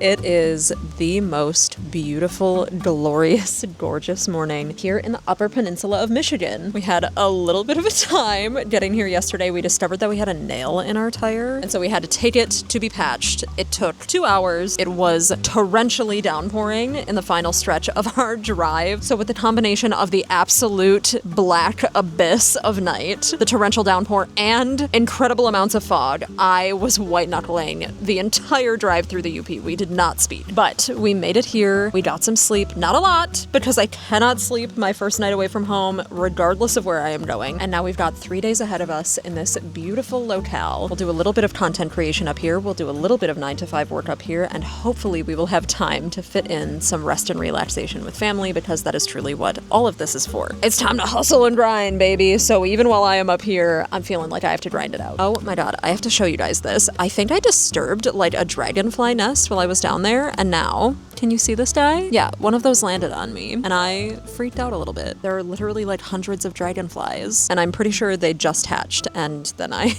It is the most beautiful, glorious, gorgeous morning here in the Upper Peninsula of Michigan. We had a little bit of a time getting here yesterday. We discovered that we had a nail in our tire, and so we had to take it to be patched. It took 2 hours. It was torrentially downpouring in the final stretch of our drive. So with the combination of the absolute black abyss of night, the torrential downpour, and incredible amounts of fog, I was white-knuckling the entire drive through the UP. We did not speed, but we made it here. We got some sleep, not a lot, because I cannot sleep my first night away from home, regardless of where I am going. And now we've got 3 days ahead of us in this beautiful locale. We'll do a little bit of content creation up here. We'll do a little bit of 9 to 5 work up here, and hopefully we will have time to fit in some rest and relaxation with family, because that is truly what all of this is for. It's time to hustle and grind, baby. So even while I am up here, I'm feeling like I have to grind it out. Oh my God, I have to show you guys this. I think I disturbed like a dragonfly nest while I was down there, and now, can you see this guy? Yeah, one of those landed on me, and I freaked out a little bit. There are literally like hundreds of dragonflies, and I'm pretty sure they just hatched, and then I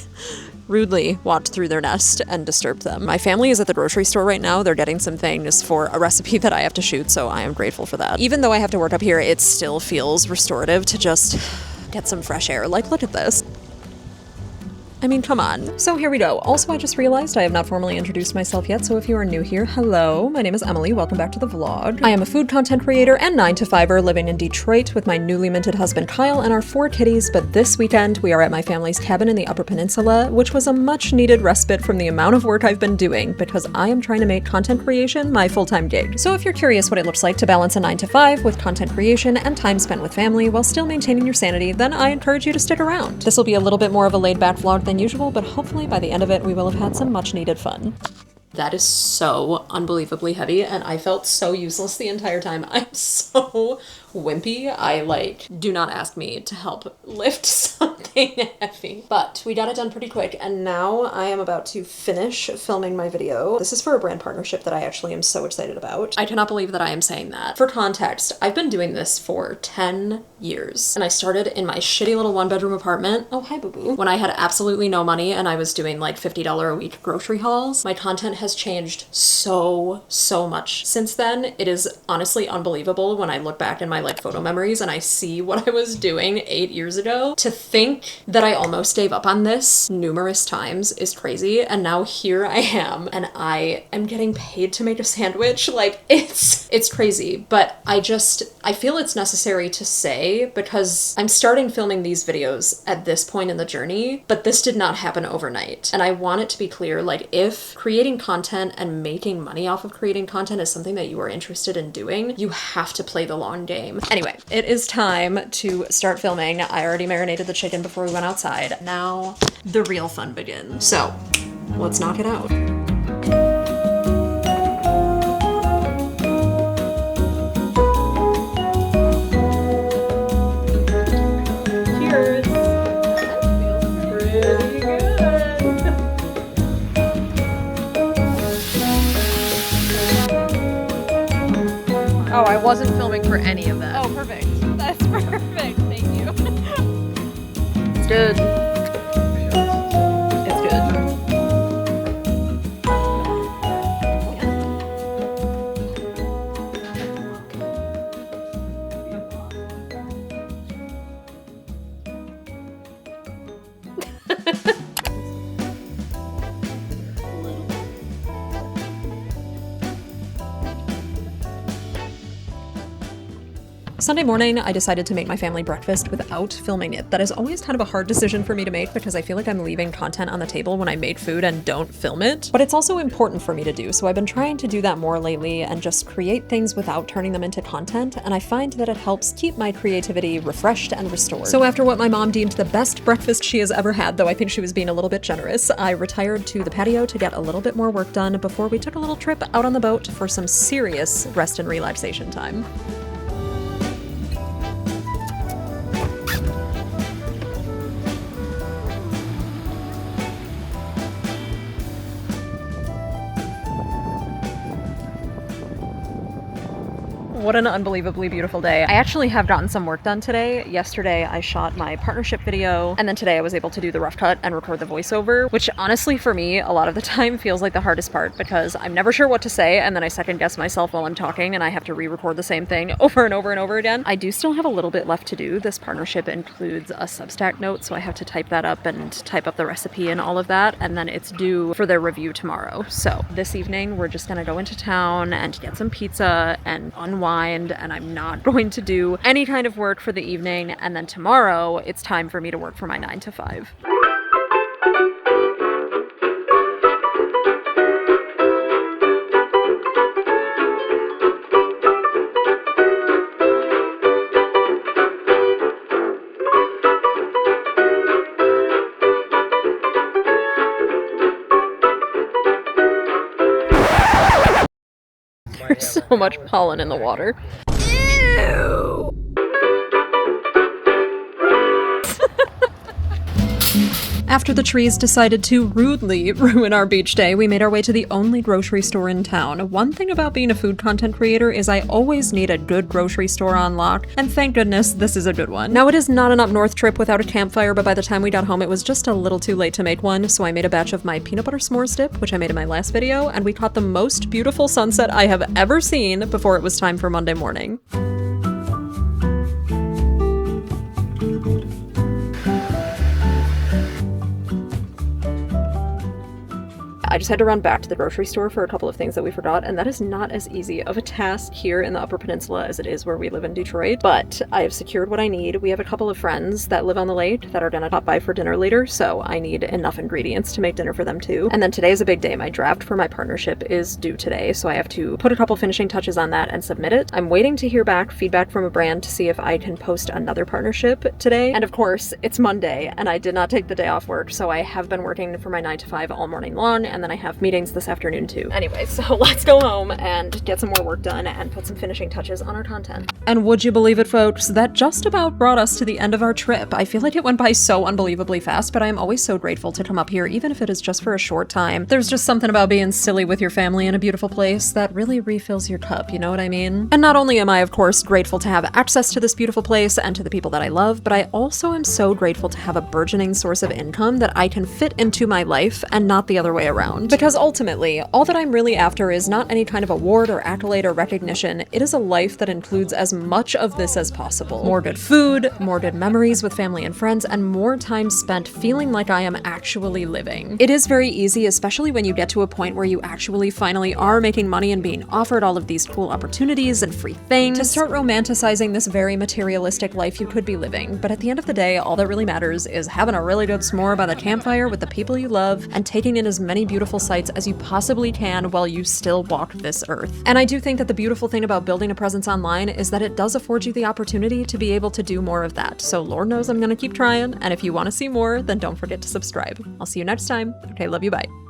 rudely walked through their nest and disturbed them. My family is at the grocery store right now. They're getting some things for a recipe that I have to shoot, so I am grateful for that. Even though I have to work up here, it still feels restorative to just get some fresh air. Like, look at this. I mean, come on. So here we go. Also, I just realized I have not formally introduced myself yet, so if you are new here, hello. My name is Emily. Welcome back to the vlog. I am a food content creator and 9-to-5er living in Detroit with my newly minted husband Kyle and our 4 kitties, but this weekend we are at my family's cabin in the Upper Peninsula, which was a much needed respite from the amount of work I've been doing because I am trying to make content creation my full-time gig. So if you're curious what it looks like to balance a 9-to-5 with content creation and time spent with family while still maintaining your sanity, then I encourage you to stick around. This will be a little bit more of a laid-back vlog than usual, but hopefully by the end of it, we will have had some much needed fun. That is so unbelievably heavy, and I felt so useless the entire time. I'm so wimpy. I do not ask me to help lift something heavy. But we got it done pretty quick, and now I am about to finish filming my video. This is for a brand partnership that I actually am so excited about. I cannot believe that I am saying that. For context, I've been doing this for 10 years, and I started in my shitty little 1-bedroom apartment. Oh, hi, boo-boo. When I had absolutely no money and I was doing like $50 a week grocery hauls. My content has changed so much since then. It is honestly unbelievable when I look back in my photo memories and I see what I was doing 8 years ago. To think that I almost gave up on this numerous times is crazy, and now here I am and I am getting paid to make a sandwich. Like, it's crazy, but I feel it's necessary to say because I'm starting filming these videos at this point in the journey, but this did not happen overnight. And I want it to be clear, like, if creating content and making money off of creating content is something that you are interested in doing, you have to play the long game. Anyway, it is time to start filming. I already marinated the chicken before we went outside. Now the real fun begins. So let's knock it out. Cheers. That feels pretty good. Oh, I wasn't filming for any of that. Oh, perfect. That's perfect. Thank you. It's good. It's good. Sunday morning, I decided to make my family breakfast without filming it. That is always kind of a hard decision for me to make because I feel like I'm leaving content on the table when I make food and don't film it. But it's also important for me to do, so I've been trying to do that more lately and just create things without turning them into content, and I find that it helps keep my creativity refreshed and restored. So after what my mom deemed the best breakfast she has ever had, though I think she was being a little bit generous, I retired to the patio to get a little bit more work done before we took a little trip out on the boat for some serious rest and relaxation time. What an unbelievably beautiful day. I actually have gotten some work done today. Yesterday I shot my partnership video, and then today I was able to do the rough cut and record the voiceover, which honestly for me a lot of the time feels like the hardest part because I'm never sure what to say and then I second guess myself while I'm talking and I have to re-record the same thing over and over and over again. I do still have a little bit left to do. This partnership includes a Substack note, so I have to type that up and type up the recipe and all of that, and then it's due for their review tomorrow. So this evening we're just gonna go into town and get some pizza and unwind, and I'm not going to do any kind of work for the evening, and then tomorrow it's time for me to work for my 9 to 5. There's so much pollen in the water. Ew! After the trees decided to rudely ruin our beach day, we made our way to the only grocery store in town. One thing about being a food content creator is I always need a good grocery store on lock, and thank goodness this is a good one. Now, it is not an up-north trip without a campfire, but by the time we got home it was just a little too late to make one, so I made a batch of my peanut butter s'mores dip, which I made in my last video, and we caught the most beautiful sunset I have ever seen before it was time for Monday morning. I just had to run back to the grocery store for a couple of things that we forgot, and that is not as easy of a task here in the Upper Peninsula as it is where we live in Detroit, but I have secured what I need. We have a couple of friends that live on the lake that are gonna pop by for dinner later, so I need enough ingredients to make dinner for them too. And then today is a big day. My draft for my partnership is due today, so I have to put a couple finishing touches on that and submit it. I'm waiting to hear back feedback from a brand to see if I can post another partnership today. And of course, it's Monday, and I did not take the day off work, so I have been working for my 9 to 5 all morning long, and then I have meetings this afternoon too. Anyway, so let's go home and get some more work done and put some finishing touches on our content. And would you believe it, folks, that just about brought us to the end of our trip. I feel like it went by so unbelievably fast, but I am always so grateful to come up here, even if it is just for a short time. There's just something about being silly with your family in a beautiful place that really refills your cup, you know what I mean? And not only am I, of course, grateful to have access to this beautiful place and to the people that I love, but I also am so grateful to have a burgeoning source of income that I can fit into my life and not the other way around. Because ultimately, all that I'm really after is not any kind of award or accolade or recognition. It is a life that includes as much of this as possible. More good food, more good memories with family and friends, and more time spent feeling like I am actually living. It is very easy, especially when you get to a point where you actually finally are making money and being offered all of these cool opportunities and free things, to start romanticizing this very materialistic life you could be living. But at the end of the day, all that really matters is having a really good s'more by the campfire with the people you love and taking in as many beautiful sights as you possibly can while you still walk this earth. And I do think that the beautiful thing about building a presence online is that it does afford you the opportunity to be able to do more of that. So Lord knows I'm gonna keep trying, and if you want to see more, then don't forget to subscribe. I'll see you next time. Okay, love you, bye.